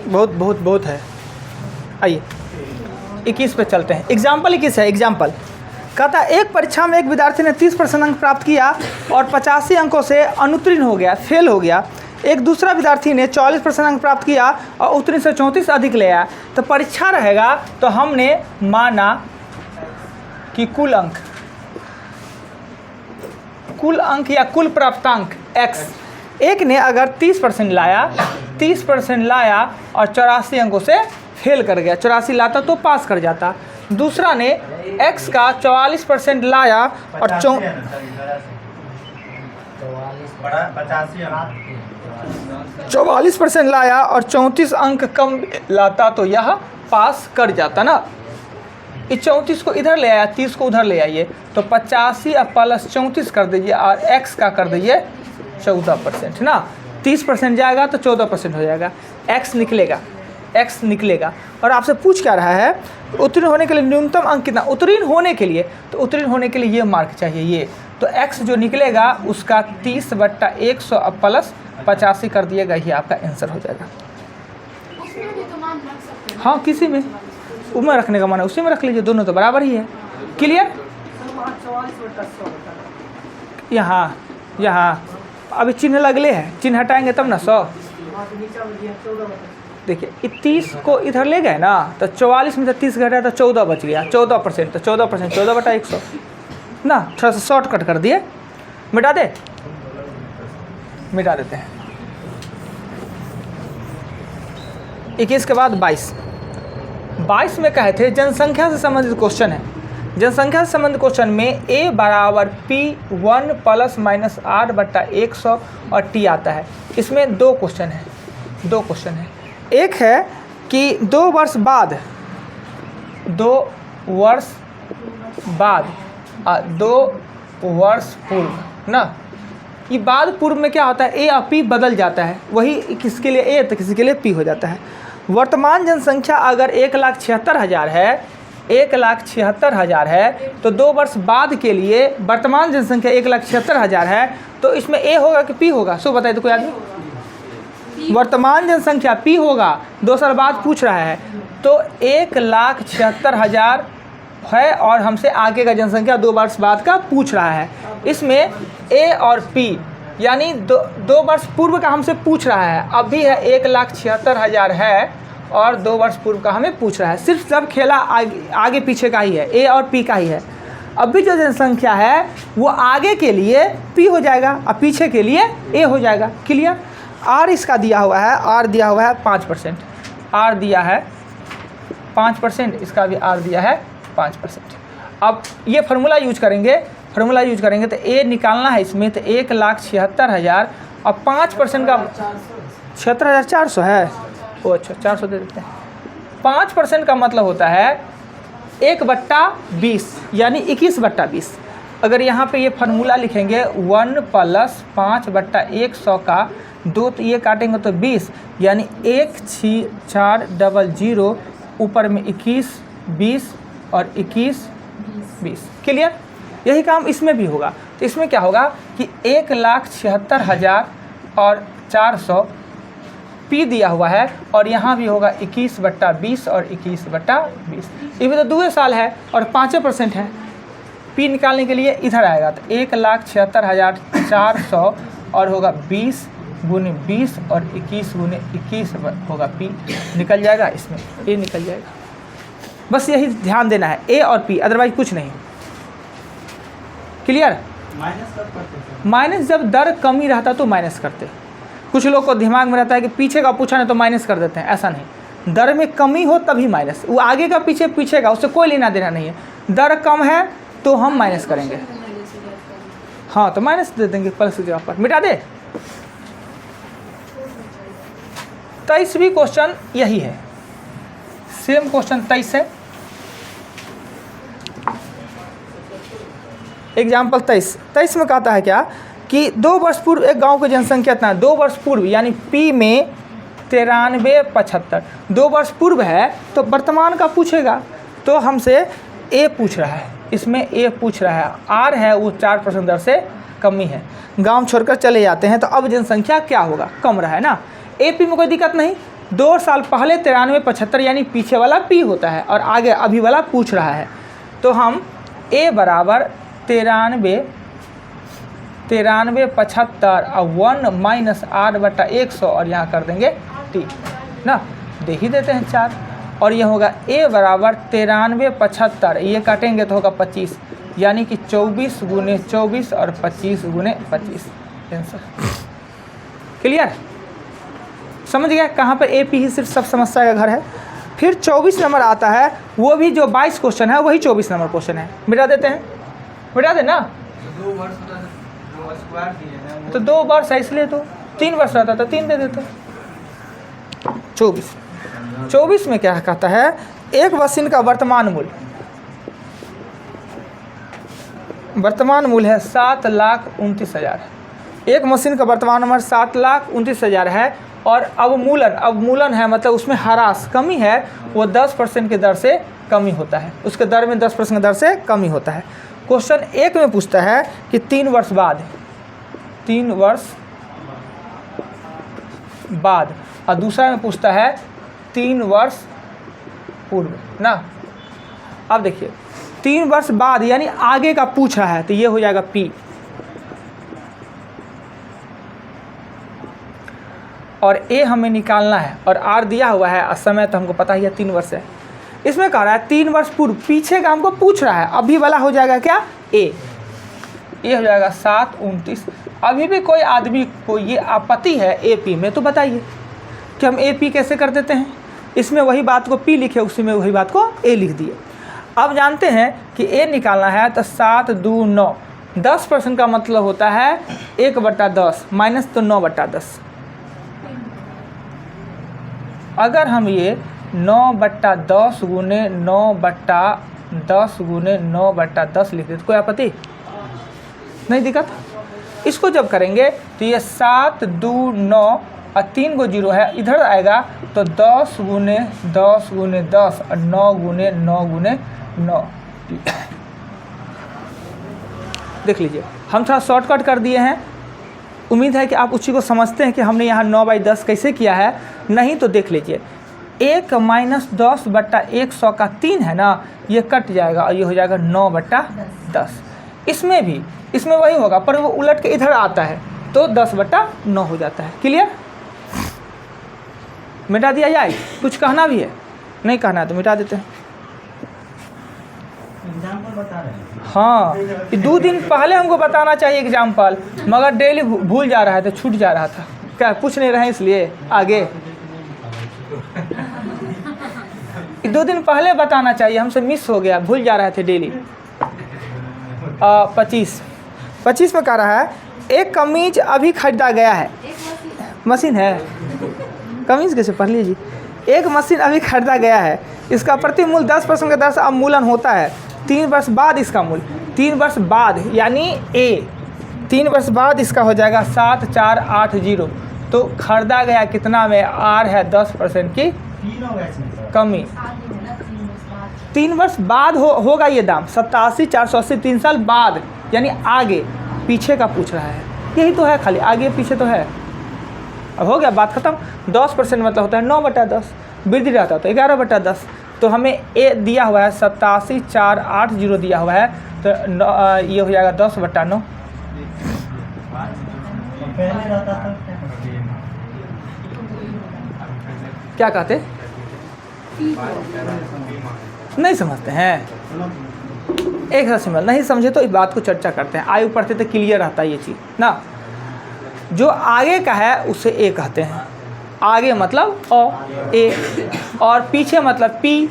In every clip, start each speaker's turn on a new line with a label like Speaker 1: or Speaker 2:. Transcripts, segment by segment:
Speaker 1: बहुत बहुत बहुत है। आइए 21 पे चलते हैं। एग्जाम्पल 21 है। एग्जाम्पल कहता है एक परीक्षा में एक विद्यार्थी ने 30% अंक प्राप्त किया और 85 अंकों से अनुत्तीर्ण हो गया, फेल हो गया। एक दूसरा विद्यार्थी ने 44% अंक प्राप्त किया और उत्तीर्ण से 34 अधिक ले आया। तो परीक्षा रहेगा तो हमने माना कि कुल अंक या कुल प्राप्तांक x, एक ने अगर 30% लाया और 84 अंकों से फेल कर गया, 84 लाता तो पास कर जाता। दूसरा ने x का 44% लाया और 44% लाया और 34 अंक कम लाता तो यह पास कर जाता ना। इस 34 को इधर ले आया, 30 को उधर ले आइए, तो 85 अब प्लस 34 कर दीजिए और x का कर दीजिए 14% ना। 30% जाएगा तो 14% हो जाएगा, x निकलेगा। और आपसे पूछ क्या रहा है उत्तीर्ण होने के लिए न्यूनतम अंक कितना। उत्तीर्ण होने के लिए ये मार्क चाहिए ये, तो x जो निकलेगा उसका 30/100 अब प्लस 85 कर दिएगा, ये आपका आंसर हो जाएगा। हाँ किसी में उसमें रखने का माना उसी में रख लीजिए, दोनों तो बराबर ही है। क्लियर। यहाँ अभी चिन्ह लगले है, चिन्ह हटाएंगे तब ना 100। देखिए 30 को इधर ले गए ना, तो 44 में से 30 घटा तो 14 बच गया, 14%, तो 14% 14/100 ना। थोड़ा सा शॉर्टकट कर दिए, मिटा देते हैं। 21 के बाद 22 में कहे थे जनसंख्या से संबंधित क्वेश्चन है। जनसंख्या से संबंधित क्वेश्चन में a बराबर P1 ± R/100 और T आता है। इसमें दो क्वेश्चन है। एक है कि 2 वर्ष बाद 2 वर्ष पूर्व ना, ये बाद पूर्व में क्या होता है a और p बदल जाता है, वही किसके लिए a तो किसी के लिए p हो जाता है। वर्तमान जनसंख्या अगर 1,76,000 है तो 2 वर्ष बाद के लिए वर्तमान जनसंख्या 1,76,000 है, तो इसमें a होगा कि p होगा। सो बताइए तो कोई आदमी। वर्तमान जनसंख्या p होगा, 2 साल बाद पूछ रहा है, तो 1,76,000 है और हमसे आगे का जनसंख्या 2 वर्ष बाद का पूछ रहा है। इसमें a और p यानी 2 वर्ष पूर्व का हमसे पूछ रहा है, अभी है 1,76,000 है और 2 वर्ष पूर्व का हमें पूछ रहा है। सिर्फ सब खेला आगे पीछे का ही है, a और p का ही है। अभी जो जनसंख्या है वो आगे के लिए p हो जाएगा और पीछे के लिए a हो जाएगा। क्लियर। r इसका दिया हुआ है, r दिया हुआ है 5%, r दिया है 5%, इसका भी r दिया है 5%। अब ये फार्मूला यूज करेंगे तो a निकालना है इसमें, तो 1,76,000 और 5% का 76,400 है। ओ अच्छा 400 दे देते हैं। 5% का मतलब होता है 1/20 यानी 21/20। अगर यहाँ पे ये फार्मूला लिखेंगे 1 + 5/100 का 2 तो ये काटेंगे तो 20 यानी 16400 ऊपर में 21 20 और 21 20। क्लियर। यही काम इसमें भी होगा। तो इसमें क्या होगा कि 1,76,000 और 400 p दिया हुआ है और यहाँ भी होगा 21/20 और 21/20। ये भी तो 2 साल है और 5% है। p निकालने के लिए इधर आएगा तो 1,76,400 और होगा 20 × 20 और 21 × 21 होगा p निकल जाएगा, इसमें a निकल जाएगा। बस यही ध्यान देना है, a और p, अदरवाइज कुछ नहीं। क्लियर। माइनस जब दर कम ही रहता तो माइनस करते। कुछ लोग को दिमाग में रहता है कि पीछे का पूछा नहीं तो माइनस कर देते हैं, ऐसा नहीं। दर में कमी हो तभी माइनस, वो आगे का पीछे का उससे कोई लेना देना नहीं है। दर कम है तो हम माइनस करेंगे, हाँ तो माइनस दे देंगे प्लस की जगह पर, मिटा दे। 23वीं क्वेश्चन यही है, सेम क्वेश्चन 23 है। एग्जाम्पल 23 में कहता है क्या कि 2 वर्ष पूर्व एक गांव की जनसंख्या इतना है। 2 वर्ष पूर्व यानी p में 9375। 2 वर्ष पूर्व है तो वर्तमान का पूछेगा, तो हमसे a पूछ रहा है, इसमें a पूछ रहा है। r है वो 4% दर से कमी है, गांव छोड़कर चले जाते हैं, तो अब जनसंख्या क्या होगा, कम रहा है ना। AP में कोई दिक्कत नहीं, 2 साल पहले 93 75 यानी पीछे वाला पी होता है और आगे अभी वाला पूछ रहा है। तो हम ए बराबर 93 75 और 1 माइनस 8/100 और यहाँ कर देंगे टी ना, दे ही देते हैं 4 और ये होगा ए बराबर 93 75, ये काटेंगे तो होगा 25 यानी कि 24 गुने 24 और 25 गुने 25 आंसर। क्लियर? समझ गया कहाँ पर ए पी ही सिर्फ सब समस्या का घर है। फिर 24 नंबर आता है, वो भी जो 22 क्वेश्चन है वही 24 नंबर क्वेश्चन है। मिटा देते हैं, मिटा दे ना, 2 वर्ष है इसलिए तो 3 वर्ष रहता तो 3 दे देते। 24 में क्या कहता है, एक मशीन का वर्तमान मूल्य है 7,29,000। एक मशीन का वर्तमान मूल्य 7,29,000 है और अवमूलन है, मतलब उसमें ह्रास कमी है, वो 10% के दर से कमी होता है, उसके दर में 10% की दर से कमी होता है। क्वेश्चन 1 में पूछता है कि 3 वर्ष बाद और दूसरा में पूछता है 3 वर्ष पूर्व ना। अब देखिए 3 वर्ष बाद यानी आगे का पूछ रहा है तो ये हो जाएगा P और A हमें निकालना है और R दिया हुआ है और समय तो हमको पता ही है 3 वर्ष है। इसमें कह रहा है 3 वर्ष पूर्व, पीछे का हमको पूछ रहा है, अभी वाला हो जाएगा क्या A, ये हो जाएगा 7,29। अभी भी कोई आदमी को ये आपत्ति है AP में तो बताइए कि हम AP कैसे कर देते हैं। इसमें वही बात को P लिखे, उसी में वही बात को A लिख दिए। अब जानते हैं कि A निकालना है तो 7 2 9, 10% का मतलब होता है 1/10 माइनस तो 9/10। अगर हम ये 9/10 गुने 9/10 गुने 9/10 लिख देते, कोई आपत्ति नहीं दिक्कत। इसको जब करेंगे तो ये 7 2 9 और 3 को 0 है, इधर आएगा तो 10 गुने 10 गुने 10 और 9 गुने 9 गुने 9। देख लीजिए हम थोड़ा शॉर्टकट कर दिए हैं, उम्मीद है कि आप उसी को समझते हैं कि हमने यहाँ 9/10 कैसे किया है। नहीं तो देख लीजिए 1 माइनस 10/100 का 3 है ना, ये कट जाएगा और ये हो जाएगा 9/10। इसमें वही होगा पर वो उलट के इधर आता है तो 10/9 हो जाता है। क्लियर? मिटा दिया जाए? कुछ कहना भी है? नहीं कहना है तो मिटा देते हैं।
Speaker 2: एग्जाम्पल बता रहे हैं।
Speaker 1: हाँ, 2 दिन पहले हमको बताना चाहिए एग्जाम्पल, मगर डेली भूल जा रहा है तो छूट जा रहा था। क्या पूछ नहीं रहे हैं इसलिए आगे 2 दिन पहले बताना चाहिए, हमसे मिस हो गया, भूल जा रहे थे डेली। 25 में कह रहा है एक कमीज अभी खरीदा गया है। मशीन है, कमीज कैसे पढ़ लीजिए। एक मशीन अभी खरीदा गया है, इसका प्रति मूल्य 10% के दर से अवमूलन होता है। 3 वर्ष बाद इसका मूल्य, 3 वर्ष बाद यानी A, 3 वर्ष बाद इसका हो जाएगा 7,480। तो खरीदा गया कितना में, R है 10% की कमी। 3 वर्ष बाद होगा ये दाम 87,480, 3 साल बाद यानी आगे पीछे का पूछ रहा है, यही तो है, खाली आगे पीछे तो है। अब हो गया, बात खत्म। 10% मतलब होता है 9/10, वृद्धि रहता है तो 11/10। तो हमें ए दिया हुआ है 87,480 दिया हुआ है, तो ये हो जाएगा 10/9। क्या कहते नहीं समझते हैं, एक सा सिंबल नहीं समझे तो इस बात को चर्चा करते हैं। आयु पढ़ते तो क्लियर रहता है ये चीज़ ना। जो आगे का है उसे ए कहते हैं, आगे मतलब ए, और पीछे मतलब पी,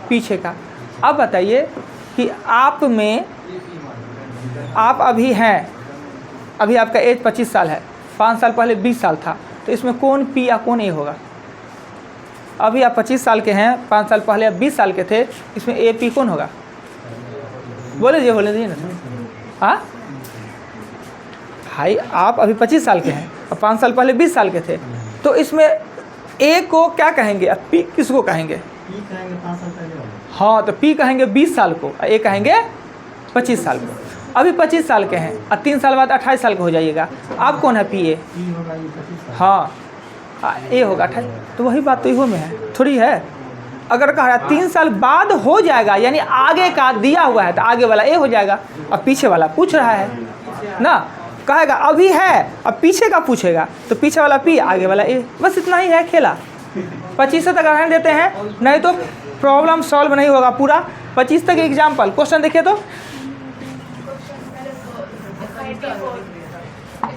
Speaker 1: पीछे का। अब बताइए कि आप अभी हैं, अभी आपका एज 25 साल है, 5 साल पहले 20 साल था, तो इसमें कौन पी या कौन ए होगा? अभी आप 25 साल के हैं, 5 साल पहले आप 20 साल के थे, इसमें ए पी कौन होगा? बोले जी ना। हाँ भाई, आप अभी 25 साल के हैं और 5 साल पहले 20 साल के थे, तो इसमें ए को क्या कहेंगे और पी किसको कहेंगे?
Speaker 2: पी कहेंगे 5 साल पहले वाले।
Speaker 1: हाँ, तो पी कहेंगे 20 साल को और ए कहेंगे 25 साल को। अभी 25 साल के हैं और 3 साल बाद 28 साल के हो जाइएगा, आप कौन है? P A.
Speaker 2: पी होगा ये 25 साल।
Speaker 1: हाँ, ए होगा 28। तो वही बात तो इहो में है थोड़ी है। अगर कह रहा 3 साल बाद हो जाएगा यानी आगे का दिया हुआ है तो आगे वाला ए हो जाएगा। अब पीछे वाला पूछ रहा है ना, कहेगा अभी है, अब पीछे का पूछेगा तो पीछे वाला पी आगे वाला ए, बस इतना ही है खेला। 25 तक रहने देते हैं, नहीं तो प्रॉब्लम सॉल्व नहीं होगा पूरा। 25 तक एग्जाम्पल क्वेश्चन देखिए तो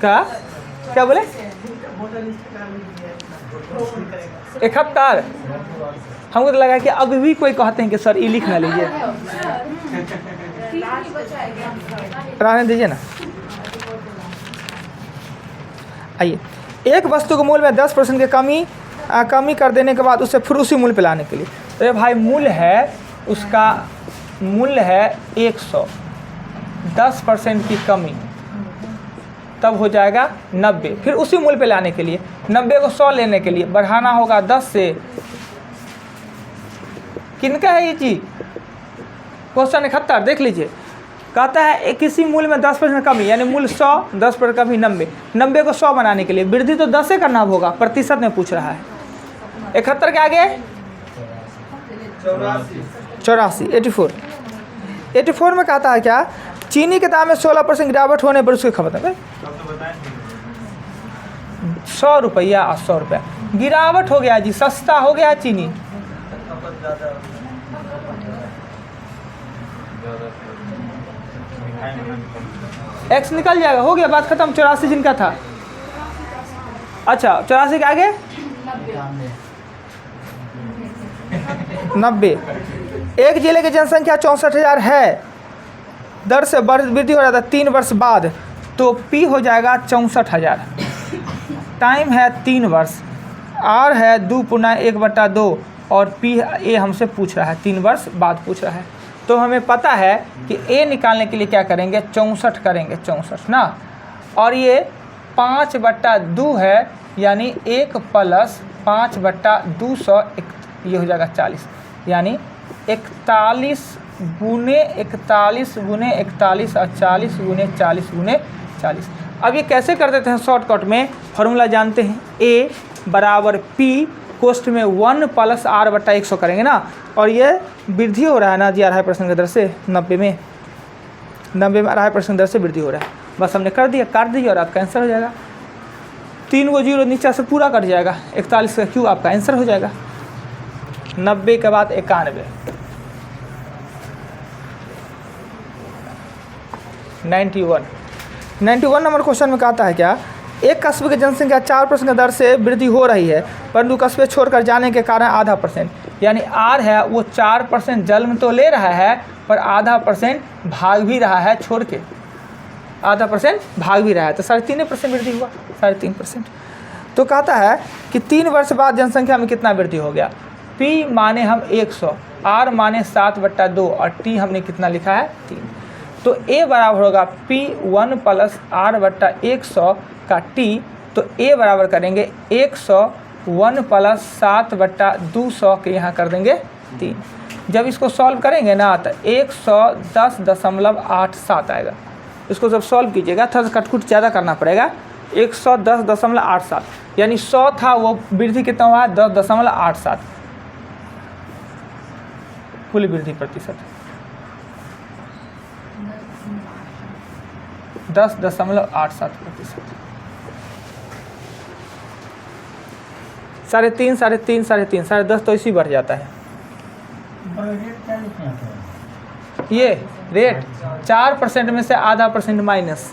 Speaker 1: क्या बोले 71। हमको तो लगा कि अभी भी कोई कहते हैं कि सर ये लिख ना लीजिए, रहने दीजिए ना। आइए, एक वस्तु के मूल्य में 10% की कमी कर देने के बाद उसे फिर उसी मूल्य पे लाने के लिए, तो ये भाई मूल्य है, उसका मूल्य है 100, 10% की कमी तब हो जाएगा 90। फिर उसी मूल्य पे लाने के लिए 90 को 100 लेने के लिए बढ़ाना होगा 10 से। किनका है ये चीज़? क्वेश्चन 71 देख लीजिए, कहता है किसी मूल्य में 10% कमी यानी मूल्य 100, 10% कमी 90। 90 को 100 बनाने के लिए वृद्धि तो 10 से करना होगा, प्रतिशत में पूछ रहा है। 71 के आगे 84, 84 में कहता है क्या, चीनी के दाम में 16% गिरावट होने पर उसकी खपत है 100 रुपया और 100 रुपया गिरावट हो गया जी, सस्ता हो गया चीनी। एक्स निकल जाएगा, हो गया बात खत्म। 84 जिनका था, अच्छा 84 के आगे 90। एक जिले की जनसंख्या 64,000 है, दर से वृद्धि हो रहा था 3 वर्ष बाद, तो पी हो जाएगा 64,000। टाइम है 3 वर्ष, आर है 2/1/2 और पी ए हमसे पूछ रहा है 3 वर्ष बाद पूछ रहा है। तो हमें पता है कि ए निकालने के लिए क्या करेंगे, 64 करेंगे, 64 ना, और ये 5/2 है यानी 1 + 5/200 ये हो जाएगा 40, यानी 41 गुने 41 गुने 41 और 40 गुने 40 गुने 40। अब ये कैसे कर देते हैं शॉर्टकट में, फॉर्मूला जानते हैं, ए बराबर पी कोष्ठ में 1 + r/100 करेंगे ना, और ये वृद्धि हो रहा है ना जी 2.5% की दर से 90 में 2.5% दर से वृद्धि हो रहा है। बस हमने कर दिया, काट दीजिए और आपका आंसर हो जाएगा। 3 को 0 नीचे से पूरा कट जाएगा, 41 का क्यू आपका आंसर हो जाएगा। 90 के बाद 91, 91 नंबर क्वेश्चन में कहता है क्या, एक कस्बे की जनसंख्या 4% दर से वृद्धि हो रही है, परंतु कस्बे छोड़कर जाने के कारण 0.5%, यानी आर है वो 4% जन्म तो ले रहा है पर 0.5% भाग भी रहा है छोड़ के, 0.5% भाग भी रहा है, तो 3.5% वृद्धि हुआ, 3.5%। तो कहता है कि 3 वर्ष बाद जनसंख्या में कितना वृद्धि हो गया। पी माने हम 100, आर माने 7/2 और टी हमने कितना लिखा है 3। तो ए बराबर होगा P 1 + r/100 का T, तो ए बराबर करेंगे 100 1 + 7/200 के यहाँ कर देंगे 3। जब इसको सॉल्व करेंगे ना तो 110.87 आएगा। इसको जब सॉल्व कीजिएगा थोड़ा कटकुट ज़्यादा करना पड़ेगा, 110.87 यानी 100 था वो वृद्धि कितना हुआ है 10.87 कुल वृद्धि प्रतिशत 10.87%। 3.5, 3.5, 3.5, 10.5 तो इसी बढ़ जाता है। ये रेट 4% में से 0.5% माइनस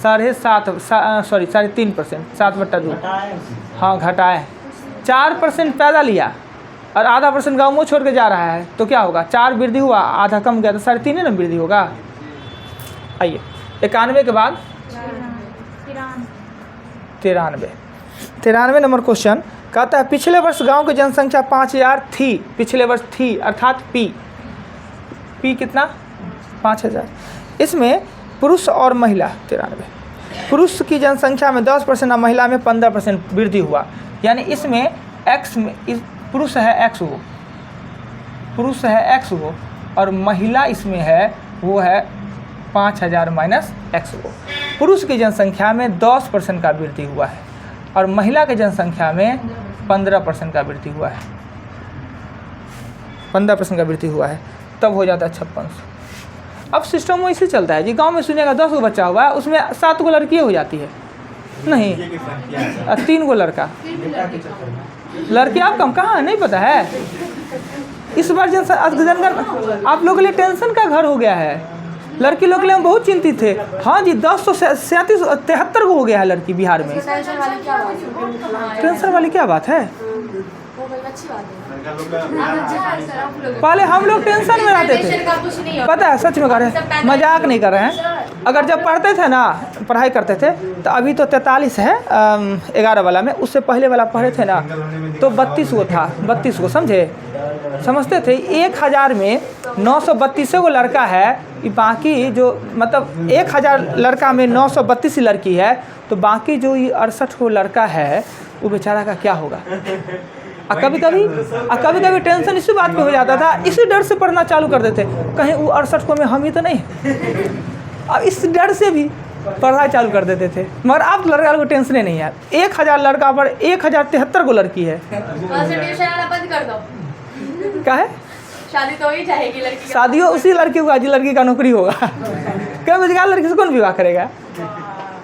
Speaker 1: 3.5%, 7/2 हाँ घटाए, 4% पैदा लिया और 0.5% गाँव मुँह छोड़ के जा रहा है, तो क्या होगा 4 वृद्धि हुआ, आधा कम गया तो 3.5 ना वृद्धि होगा। आइए 91 के बाद 93 नंबर क्वेश्चन कहता है पिछले वर्ष गांव की जनसंख्या 5,000 थी, पिछले वर्ष थी अर्थात पी कितना 5,000। इसमें पुरुष और महिला 93, पुरुष की जनसंख्या में 10% और महिला में 15% वृद्धि हुआ, यानी इसमें एक्स में पुरुष है एक्स हो और महिला इसमें है वो है 5,000 - x हो। पुरुष की जनसंख्या में 10% का वृद्धि हुआ है, और महिला की जनसंख्या में 15% का वृद्धि हुआ है, 15% का वृद्धि हुआ है, तब हो जाता है 5600। अब सिस्टम वैसे चलता है जी, गांव में सुनिएगा 10 गो बच्चा हुआ है, उसमें 7 गो लड़की हो जाती है, नहीं 3 गो लड़का। लड़की आप कम कहाँ नहीं पता है, इस बार जनगणना आप लोगों के लिए टेंशन का घर हो गया है। लड़की लोग के लिए हम बहुत चिंतित थे। हाँ जी 1073 को हो गया है लड़की बिहार में। टेंशन वाली क्या बात है, पहले हम लोग टेंशन में रहते थे, पता है सच में कर रहे हैं, मजाक नहीं कर रहे हैं। अगर जब पढ़ते थे ना, पढ़ाई करते थे, तो अभी तो 43 है 11 वाला में, उससे पहले वाला पढ़े थे ना तो 32 गो था, 32 गो समझे, समझते थे। 1000 में 932 गो लड़का है, बाकी जो मतलब 1000 लड़का में 932 लड़की है, तो बाकी जो ये 68 गो लड़का है वो बेचारा का क्या होगा। कभी कभी टेंशन इसी बात पे हो जाता था, इसी डर से पढ़ना चालू कर देते, कहीं वो 68 को में हम ही तो नहीं, अब इस डर से भी पढ़ाई चालू कर देते थे। मगर अब लड़का को टेंशन नहीं है, 1000 लड़का पर 1073 को लड़की है। क्या है,
Speaker 3: शादी तो ही चाहेगी लड़की,
Speaker 1: शादियों उसी लड़की को, आज लड़की का नौकरी होगा। क्या बेरोजगार लड़की से कौन विवाह करेगा,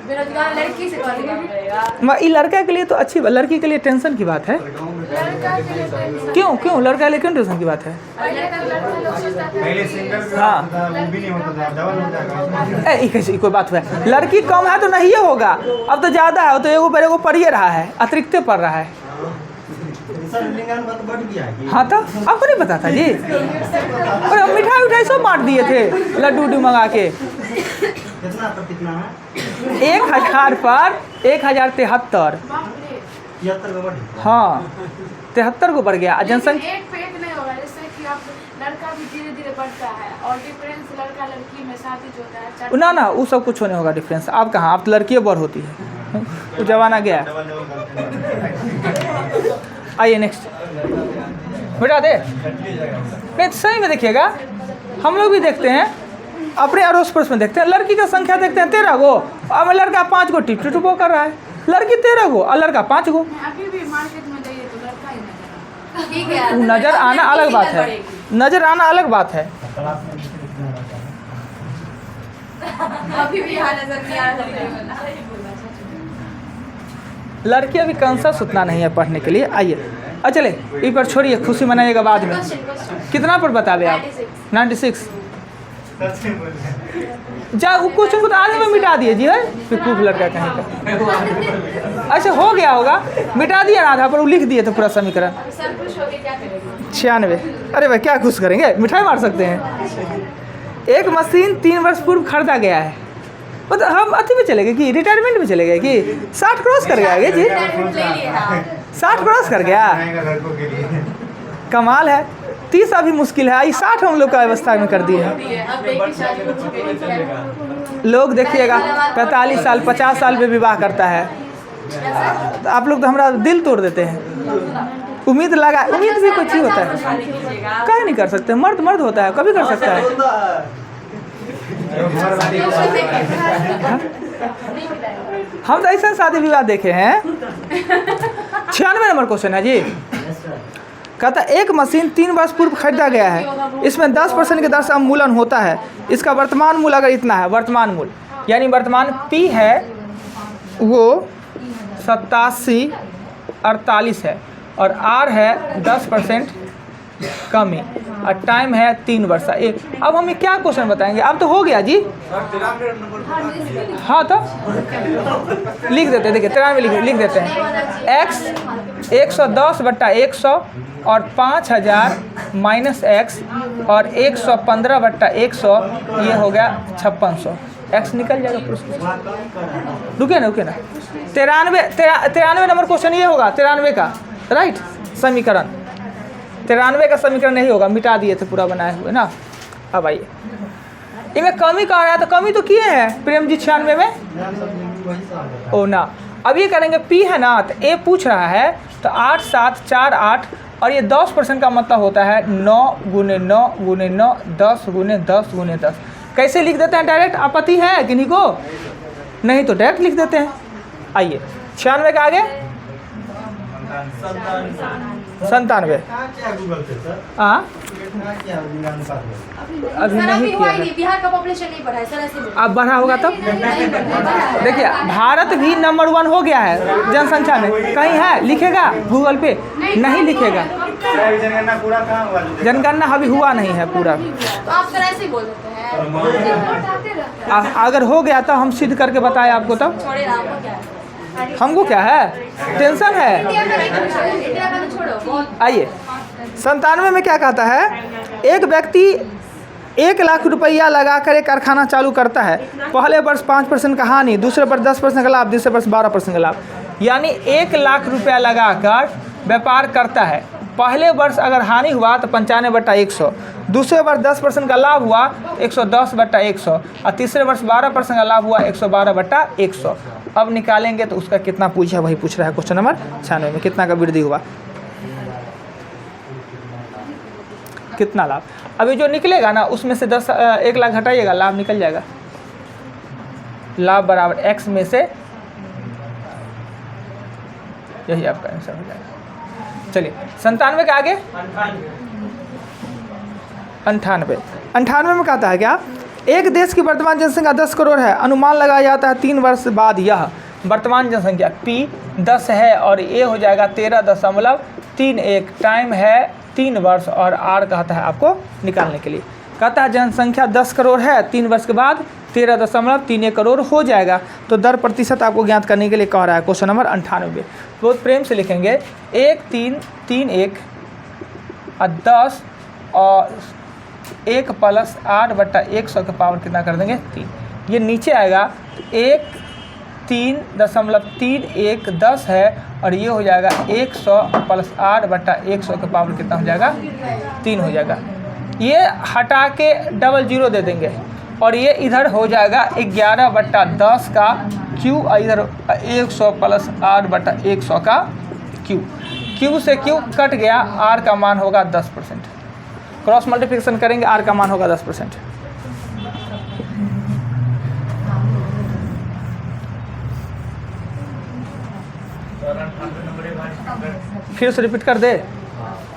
Speaker 3: बेरोजगार लड़की से कौन विवाह करेगा।
Speaker 1: मगर ये लड़का के लिए तो अच्छी, लड़की के लिए टेंशन की बात है। क्यों लड़का के लिए क्यों टेंशन की बात है। हाँ कैसी कोई बात है, लड़की कम है तो नहीं होगा, अब तो ज़्यादा है, तो एगो पढ़िए रहा है, अतिरिक्त पढ़ रहा है। हाँ तो आपको नहीं पता था जी, और हम मिठाई सब बांट दिए थे, लड्डू मंगा के। 1000 पर 1073, हाँ 73 को बढ़ गया जनसंख्या।
Speaker 4: एक पे एक नहीं होगा, जैसे कि आप लड़का भी धीरे धीरे बढ़ता है और डिफरेंस लड़का लड़की में शादी जो होता है
Speaker 1: ना वो सब कुछ होने होगा डिफरेंस। आप कहाँ, आप तो लड़की बड़ होती है, वो जमाना गया। आइए नेक्स्ट बेटा दे, नहीं सही में देखिएगा, हम लोग भी देखते हैं, अपने अड़ोस पड़ोस में देखते हैं, लड़की का संख्या देखते हैं 13 गो, अब लड़का 5 गो टिप टुपो कर रहा है, लड़की 13 गो और लड़का 5 गो।
Speaker 4: अभी भी मार्केट में जाइए तो लड़का ही नजर
Speaker 3: ठीक है,
Speaker 1: नजर आना अलग बात है, नजर आना अलग बात है।
Speaker 3: अभी भी यहाँ नजर नहीं आ रहा।
Speaker 1: लड़की अभी कंसस उतना नहीं है पढ़ने के लिए। आइए चले इस पर छोड़िए, खुशी मनाइएगा बाद में। कितना पर बतावे आप, 96 जा वो क्वेश्चन को तो आधे में मिटा दिए जी है, फिर खूब लड़का कहीं का अच्छा हो गया होगा, मिटा दिया ना आधा पर, वो लिख दिए तो पूरा समीकरण।
Speaker 3: सब कुछ हो गया, क्या करेंगे
Speaker 1: 96। अरे भाई क्या खुश करेंगे, मिठाई मार सकते हैं। एक मशीन 3 वर्ष पूर्व खरीदा गया है, मतलब हम अति में चले गए कि रिटायरमेंट में चले गए कि 60 क्रॉस कर गया जी, 60 क्रॉस कर गया, कमाल है। 30 अभी मुश्किल है, 60 हम लोग का व्यवस्था में कर दिए हैं। लोग देखिएगा 45 साल 50 साल में विवाह करता है, तो आप लोग तो हमारा दिल तोड़ देते हैं। उम्मीद लगा, उम्मीद भी कुछ ही होता है, कहीं नहीं कर सकते, मर्द होता है, कभी कर सकता है। हम तो ऐसा शादी विवाह देखे हैं। 96 नंबर क्वेश्चन है जी, कहता एक मशीन 3 वर्ष पूर्व खरीदा गया है, इसमें 10% की दर से अवमूल्यन होता है, इसका वर्तमान मूल्य अगर इतना है, वर्तमान मूल्य यानी वर्तमान P है वो 8748 है, और R है 10% कमी, और टाइम है 3 वर्ष। अब हमें क्या क्वेश्चन बताएंगे, अब तो हो गया जी। हाँ तो लिख देते हैं, देखिए 93 लिख देते हैं। x 110/100 और 5000 माइनस x और 115/100, ये हो गया 5600। x निकल जाएगा पूरा। रुके ना 93 नंबर क्वेश्चन ये होगा, 93 का राइट समीकरण। 93 का समीकरण नहीं होगा, मिटा दिए थे पूरा बनाए हुए ना। अब आइए इनमें कमी कह रहा है, तो कमी तो किए हैं प्रेम जी 96 में। ओ ना अब ये करेंगे P है ना, तो A पूछ रहा है, तो 8 7 4 8, और ये 10% का मतलब होता है 9 × 9 × 9 10 × 10 × 10। कैसे लिख देते हैं डायरेक्ट, आपत्ति है किन्हीं को? नहीं तो डायरेक्ट लिख देते हैं। आइए 96 का आगे 97।
Speaker 2: कहाँ किया गूगल पे सर?
Speaker 1: हाँ
Speaker 2: कहाँ किया गूगल अनुपात में?
Speaker 1: अभी
Speaker 3: सर
Speaker 1: नहीं
Speaker 3: अभी
Speaker 1: किया
Speaker 3: हुआ ही
Speaker 1: है।
Speaker 3: नहीं, बिहार का पॉपुलेशन नहीं बढ़ा है सर, ऐसे बोलो।
Speaker 1: अब बढ़ा होगा तब
Speaker 3: नहीं बढ़ा है।
Speaker 1: देखिए भारत भी नंबर 1 हो गया है जनसंख्या में, कहीं है लिखेगा गूगल पे? नहीं लिखेगा।
Speaker 2: सर जनगणना पूरा कहाँ हुआ? जो देखा?
Speaker 1: जनगणना अभी हुआ नहीं है पूरा।
Speaker 3: तो आप सर ऐसे ही बोल देते हैं।
Speaker 4: रिपोर्ट आते रहता है।
Speaker 1: अगर हो गया तो हम सिद्ध करके बताएं आपको, तब
Speaker 3: छोड़े ना, आपको क्या है?
Speaker 1: हमको क्या है, टेंशन है।
Speaker 3: इंडिया का नहीं पूछो, इंडिया का तो छोड़ो, बहुत
Speaker 1: आइए 97 में क्या कहता है, एक व्यक्ति 1 लाख रुपया लगाकर एक कारखाना चालू करता है। पहले वर्ष 5% का हानि, दूसरे वर्ष 10% का लाभ, तीसरे वर्ष 12% का लाभ। यानी 1 लाख रुपया लगाकर व्यापार करता है। पहले वर्ष अगर हानि हुआ तो 95/100, दूसरे वर्ष 10% का लाभ हुआ 110/100 और तीसरे वर्ष 12% का लाभ हुआ 112/100। अब निकालेंगे तो उसका कितना पूछा, वही पूछ रहा है क्वेश्चन नंबर 96 में, कितना का वृद्धि हुआ, कितना लाभ। अभी जो निकलेगा ना उसमें से 1 लाख हटाइएगा, लाभ निकल जाएगा। लाभ बराबर x में से, यही आपका आंसर हो जाएगा। चलिए 97 के आगे 98 में कहता है क्या, एक देश की वर्तमान जनसंख्या 10 करोड़ है, अनुमान लगाया जाता है 3 वर्ष बाद यह वर्तमान जनसंख्या P 10 है और A हो जाएगा 13.31, टाइम है 3 वर्ष और R कहता है आपको निकालने के लिए। कहता है जनसंख्या 10 करोड़ है, 3 वर्ष के बाद 13.31 करोड़ हो जाएगा। तो दर प्रतिशत आपको ज्ञात करने के लिए कह रहा है क्वेश्चन नंबर 98। बहुत प्रेम से लिखेंगे 1331 और 10 और 1 + 8/100 के पावर कितना कर देंगे 3। ये नीचे आएगा 13.31 10 है और ये हो जाएगा 100 + 8/100 के पावर कितना हो जाएगा 3 हो जाएगा। ये हटा के 00 दे देंगे और ये इधर हो जाएगा 11/10 का क्यू और इधर 100 + 8/100 का क्यू। क्यू से क्यू कट गया, आर का मान होगा 10%। क्रॉस मल्टीप्लिकेशन करेंगे, आर का मान होगा 10%। फिर से रिपीट कर दे।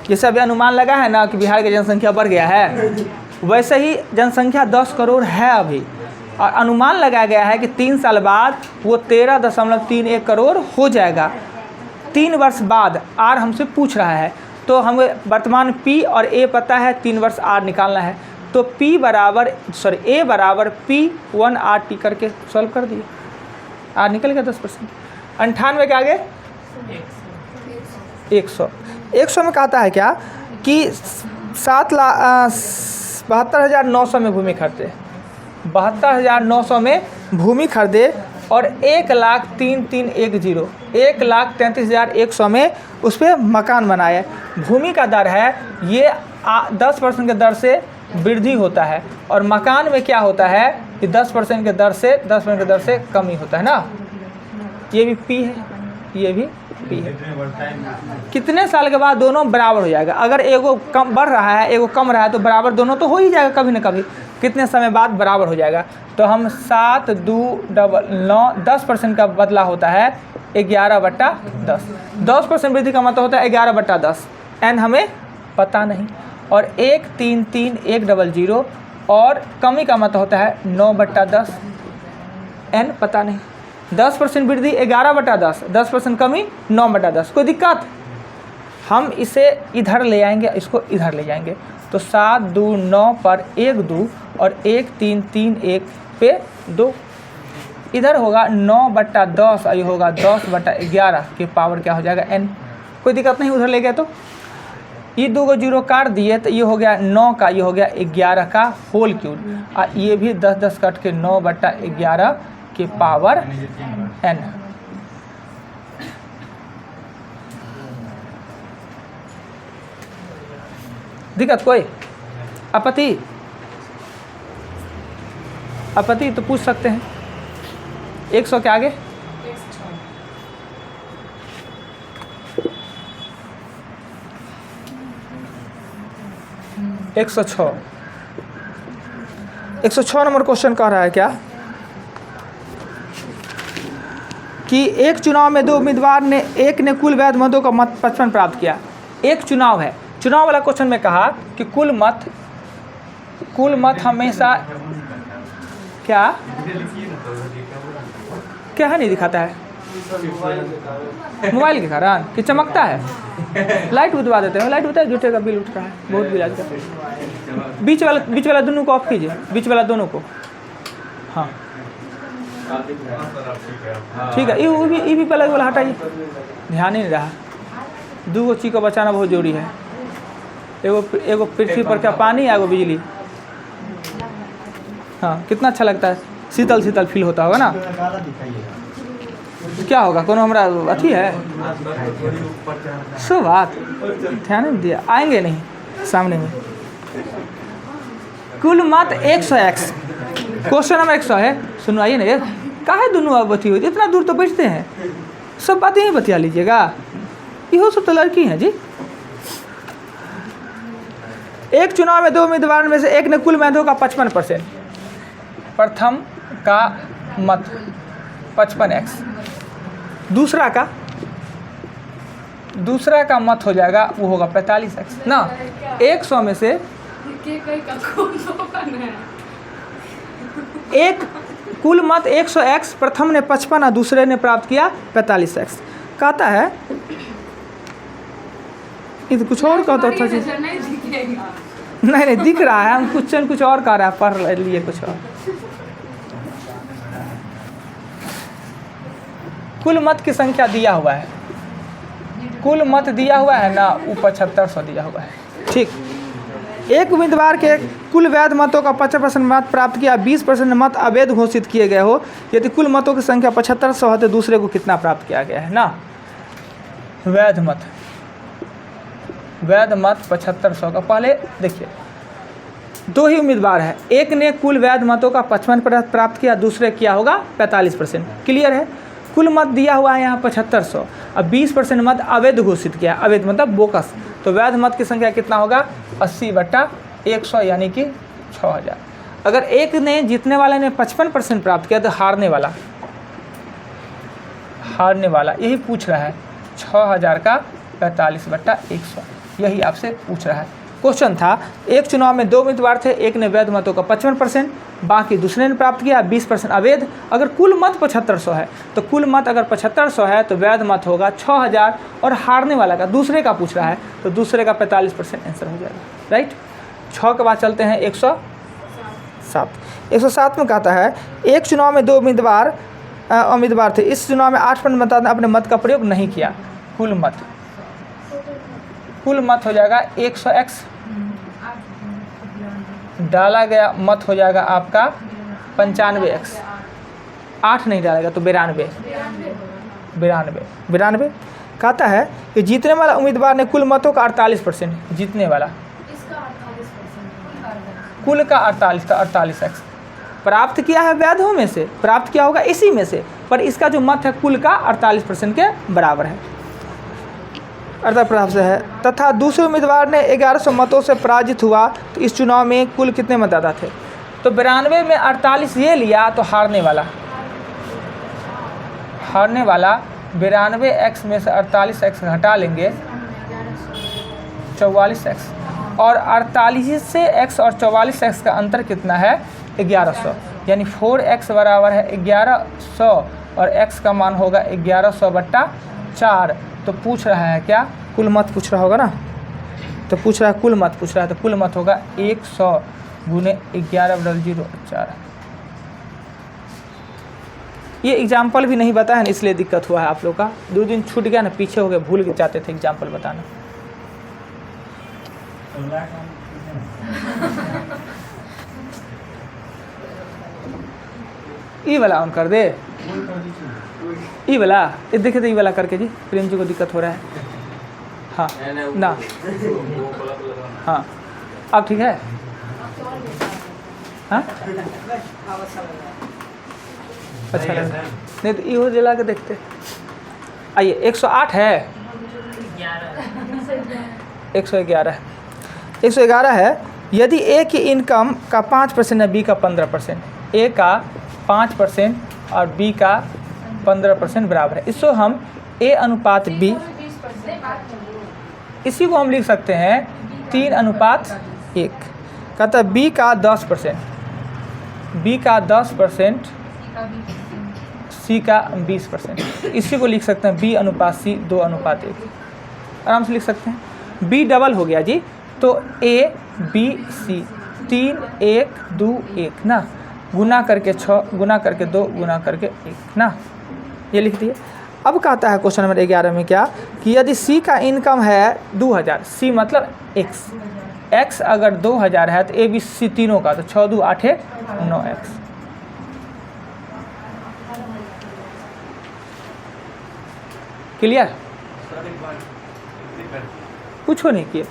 Speaker 1: जैसे अभी अनुमान लगा है ना कि बिहार की जनसंख्या बढ़ गया है, वैसे ही जनसंख्या 10 करोड़ है अभी और अनुमान लगाया गया है कि 3 साल बाद वो 13.31 करोड़ हो जाएगा। 3 वर्ष बाद आर हमसे पूछ रहा है, तो हमें वर्तमान P और A पता है, 3 वर्ष R निकालना है। तो A बराबर P1RT करके सॉल्व कर दिए, R निकल गया 10%। 98 के आगे 100 में कहता है क्या कि 72,900 में भूमि खरीदे, 72,900 में भूमि खरीदे और 1,33,110 1,33,100 में उस पर मकान बनाए। भूमि का दर है ये 10% के दर से वृद्धि होता है और मकान में क्या होता है कि 10% के दर से कमी होता है ना। ये भी P है, ये भी P है। कितने साल के बाद दोनों बराबर हो जाएगा। अगर एगो कम बढ़ रहा है एगो कम रहा है तो बराबर दोनों तो हो ही जाएगा कभी ना कभी। कितने समय बाद बराबर हो जाएगा, तो हम 7 2 9 10% का बदला होता है 11/10। 10% वृद्धि का मतलब होता है 11/10। n हमें पता नहीं और 133,100 और कमी का मतलब होता है 9/10। n पता नहीं। 10% वृद्धि 11/10, 10% कमी 9/10। कोई दिक्कत? हम इसे इधर ले आएंगे, इसको इधर ले जाएंगे तो 7 2 9 पर 1 2 और 1 3 3 1 पे 2 इधर होगा 9/10 और ये होगा 10/11 के पावर क्या हो जाएगा n। कोई दिक्कत नहीं, उधर ले गए तो ये 2 को 0 काट दिए तो ये हो गया 9 का, ये हो गया 11 का होल क्यूब और ये भी 10 कट के 9/11 के पावर n। दिक्कत कोई? आपत्ति तो पूछ सकते हैं। 100 के आगे 106 नंबर क्वेश्चन कह रहा है क्या कि एक चुनाव में 2 उम्मीदवार ने, एक ने कुल वैध मतों का मत 55 प्राप्त किया। एक चुनाव है, चुनाव वाला क्वेश्चन में कहा कि कुल मत हमेशा क्या क्या है, नहीं दिखाता है मोबाइल के कारण कि चमकता है। लाइट बुझवा देते हैं, लाइट होता है, झूठे का बिल उठ रहा है, बहुत बिल आज का। बीच वाला दोनों को ऑफ कीजिए, बीच वाला दोनों को। हाँ ठीक है, ये भी पहले वाला हटाइए, ध्यान ही नहीं रहा। 2 चीज़ को बचाना बहुत जरूरी है, एगो पृथ्वी पर क्या पानी, एगो बिजली। हाँ कितना अच्छा लगता है, शीतल शीतल फील होता होगा ना। क्या होगा, कोनो हमारा अथी है सो बात, ध्यान नहीं दिया, आएंगे नहीं सामने में। कुल मत 100x, क्वेश्चन नंबर 100 है। सुनवाइए ना, ये काहे दोनों अब बती हुई, इतना दूर तो बैठते हैं, सब बातें ही बतिया लीजिएगा। इहो सब तो लड़की हैं जी। एक चुनाव में 2 उम्मीदवार में से एक ने कुल मतों का 55%, प्रथम का मत 55x, दूसरा का मत हो जाएगा, वो होगा 45x ना। 100 में से एक कुल मत 100x, प्रथम ने 55 और दूसरे ने प्राप्त किया 45x। कहता है ये तो कुछ और कहता था जी, नहीं दिख रहा है, हम क्वेश्चन कुछ और कह रहा है, पढ़ लिए कुछ और। कुल मत की संख्या दिया हुआ है, कुल मत दिया हुआ है ना, वो 7500 दिया हुआ है। ठीक, एक उम्मीदवार के कुल वैध मतों का 50% मत प्राप्त किया, 20% मत अवैध घोषित किए गए हो। यदि कुल मतों की संख्या 7500 है तो दूसरे को कितना प्राप्त किया गया है ना। वैध मत 7500 का, पहले देखिए 2 ही उम्मीदवार है, एक ने कुल वैध मतों का 55% प्राप्त किया, दूसरे किया होगा 45%। क्लियर है। कुल मत दिया हुआ है यहाँ 7500, अब 20% मत अवैध घोषित किया, अवैध मतलब बोकस, तो वैध मत की संख्या कितना होगा 80/100 यानी कि 6000। अगर एक ने, जीतने वाले ने 55% प्राप्त किया तो हारने वाला यही पूछ रहा है 6000 का 45/100, यही आपसे पूछ रहा है। क्वेश्चन था एक चुनाव में 2 उम्मीदवार थे, एक ने वैध मतों का 55%, बाकी दूसरे ने प्राप्त किया 20% अवैध। अगर कुल मत 7500 है तो कुल मत अगर 7500 है तो वैध मत होगा 6000, और हारने वाला का, दूसरे का पूछ रहा है तो दूसरे का 45% आंसर हो जाएगा। राइट। 6 के बाद चलते हैं 107। 107 में कहता है एक चुनाव में 2 उम्मीदवार थे, इस चुनाव में 8% मतदाता ने अपने मत का प्रयोग नहीं किया। कुल मत हो जाएगा 100x, डाला गया मत हो जाएगा आपका 95x, 8 नहीं डालेगा तो 92। कहता है कि जीतने वाला उम्मीदवार ने कुल मतों का 48%, जीतने वाला कुल का 48x प्राप्त किया है वैधों में से, प्राप्त किया होगा इसी में से, पर इसका जो मत है कुल का 48% के बराबर है, अर्थात प्राप्त है। तथा दूसरे उम्मीदवार ने 1100 मतों से पराजित हुआ, तो इस चुनाव में कुल कितने मतदाता थे। तो 92 में 48 ये लिया तो हारने वाला 92x में से 48x घटा लेंगे 44x, और 48 से x और 44x का अंतर कितना है 1100, यानी 4x बराबर है 1100 और x का मान होगा 1100/4। तो पूछ रहा है क्या, कुल मत पूछ रहा होगा ना, तो पूछ रहा है कुल मत पूछ रहा है, तो कुल मत होगा 100 गुने 11/04। ये एग्जाम्पल भी नहीं बताया ना, इसलिए दिक्कत हुआ है आप लोग का। 2 दिन छूट गया ना, पीछे हो गए, भूल के जाते थे एग्जाम्पल बताना। ई वाला ऑन कर दे, ई वाला, ये देखे तो ई वाला करके जी, प्रेम जी को दिक्कत हो रहा है। हाँ ना, हाँ अब ठीक है। हाँ अच्छा लगा, नहीं तो इहो जला के देखते। आइए 108 है, 111 है। यदि ए की इनकम का 5% है, बी का 15%, ए का 5% और बी का 15% बराबर है। इसको हम A अनुपात B,
Speaker 4: 20%।
Speaker 1: इसी को हम लिख सकते हैं 3:1। कहता है B का 10%, B का 10%, C का 20%। इसी को लिख सकते हैं B अनुपात C 2:1, आराम से लिख सकते हैं। B डबल हो गया जी, तो A B C 3 1 2 1 ना, गुना करके 6 गुना करके 2 गुना करके 1 ना, ये लिख दिए। अब कहता है क्वेश्चन नंबर 11 में क्या कि यदि C का इनकम है 2000, C मतलब X अगर 2000 है तो A B C तीनों का, तो 6 2 8 1 9X। क्लियर? पूछो नहीं किए।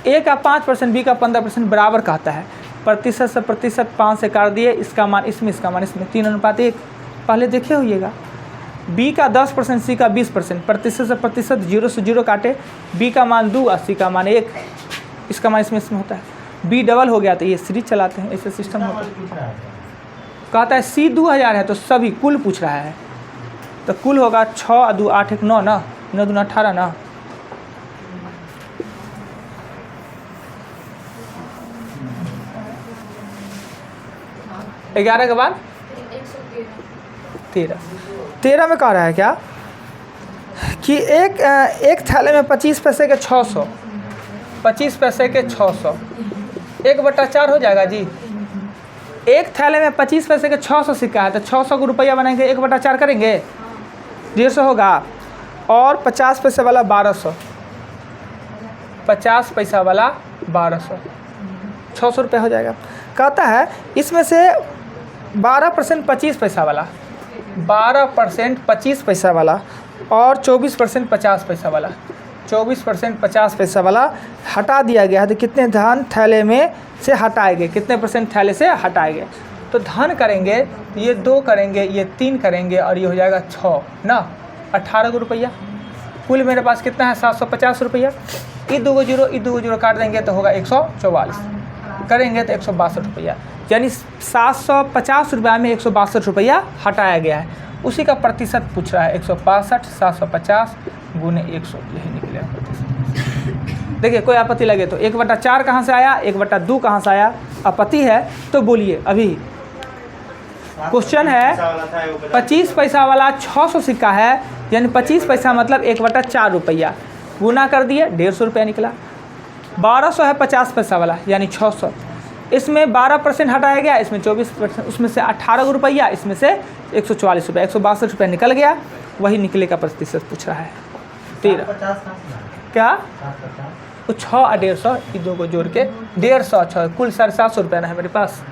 Speaker 1: A का 5%, B का 15% बराबर कहता है। प्रतिशत से प्रतिशत 5 से काट दिए, इसका मान इसमें, इसका मान इसमें, 3:1। पहले देखे होइएगा। B का 10%, C का 20%, प्रतिशत से प्रतिशत 0 से 0 काटे, B का मान 2 और C का मान 1, इसका मान इसमें इसमें होता है। B डबल हो गया तो ये सीरीज चलाते हैं, ऐसे सिस्टम होता है। कहता है C 2000 है तो सभी कुल पूछ रहा है, तो कुल होगा 6 2 8 1 9 ना, 9 2 18 ना। ग्यारह के बाद 13 में कह रहा है क्या कि एक थैले में 25 पैसे के 600, 25 पैसे के 600, 1/4 हो जाएगा जी। एक थैले में 25 पैसे के 600 सिक्का है तो 600 को रुपया बनाएंगे, 1/4 करेंगे, 150 होगा। और 50 पैसे वाला 1200, 50 पैसा वाला 1200, 600 रुपये हो जाएगा। कहता है इसमें से 12% 25 पैसा वाला, 12% 25 पैसा वाला और 24% 50 पैसा वाला, 24% 50 पैसा वाला हटा दिया गया है। तो कितने धन थैले में से हटाएंगे, कितने % थैले से हटाएंगे? तो धन करेंगे, ये 2 करेंगे, ये 3 करेंगे और ये हो जाएगा 6 ना, 18 रुपया। कुल मेरे पास कितना है 750 रुपया। ये 2 जीरो काट देंगे तो होगा 144, करेंगे तो 162 रुपया, यानी 750 रुपया में 162 रुपया हटाया गया है। उसी का प्रतिशत पूछ रहा है, 165 750 गुने 100, यही निकलेगा प्रतिशत। देखिए कोई आपत्ति लगे तो 1/4 कहाँ से आया, 1/2 कहाँ से आया? आपत्ति है तो बोलिए। अभी क्वेश्चन है 25 पैसा वाला 600 सिक्का है, यानी 25 पैसा मतलब 1/4 रुपया, गुना कर दिए 150 रुपया निकला। 1200 है 50 पैसा वाला, यानी 600, इसमें 12% हटाया गया, इसमें 24%, उसमें से 18 रुपया, इसमें से 144 रुपया, 162 रुपया निकल गया। वही निकले का प्रतिशत पूछ रहा है 13 क्या, वो 6 और 150, ये 2 को जोड़ के 150 6, कुल 750 रुपया ना है मेरे पास।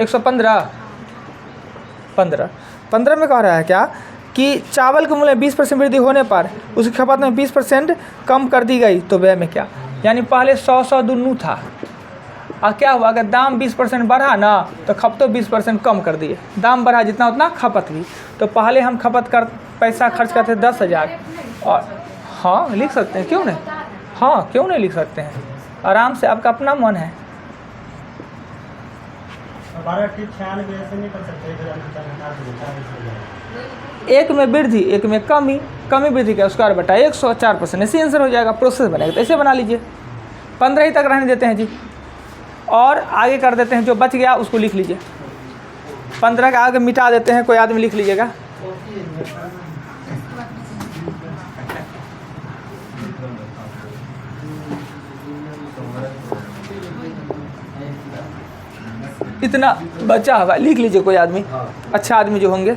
Speaker 1: एक 15 में कह रहा है क्या कि चावल के मूल्य 20% वृद्धि होने पर उसकी खपत में 20% कम कर दी गई, तो व्यय में क्या? यानी पहले 100 दुनू था, और क्या हुआ, अगर दाम 20% बढ़ा ना तो खपतों 20% कम कर दिए, दाम बढ़ा जितना उतना खपत भी। तो पहले हम पैसा खर्च करते 10,000, और हाँ लिख सकते हैं, क्यों नहीं, हाँ क्यों नहीं लिख सकते हैं, आराम से, आपका अपना मन है।
Speaker 2: 1296 ऐसे नहीं कर सकते,
Speaker 1: एक में वृद्धि एक में कमी, कमी वृद्धि का स्क्वायर बटा 104%, ऐसे आंसर हो जाएगा। प्रोसेस बनेगा तो ऐसे बना लीजिए। 15 ही तक रहने देते हैं जी, और आगे कर देते हैं, जो बच गया उसको लिख लीजिए। 15 का आगे मिटा देते हैं, कोई आदमी लिख लीजिएगा। इतना बचा होगा, लिख लीजिए कोई आदमी, अच्छा आदमी जो होंगे।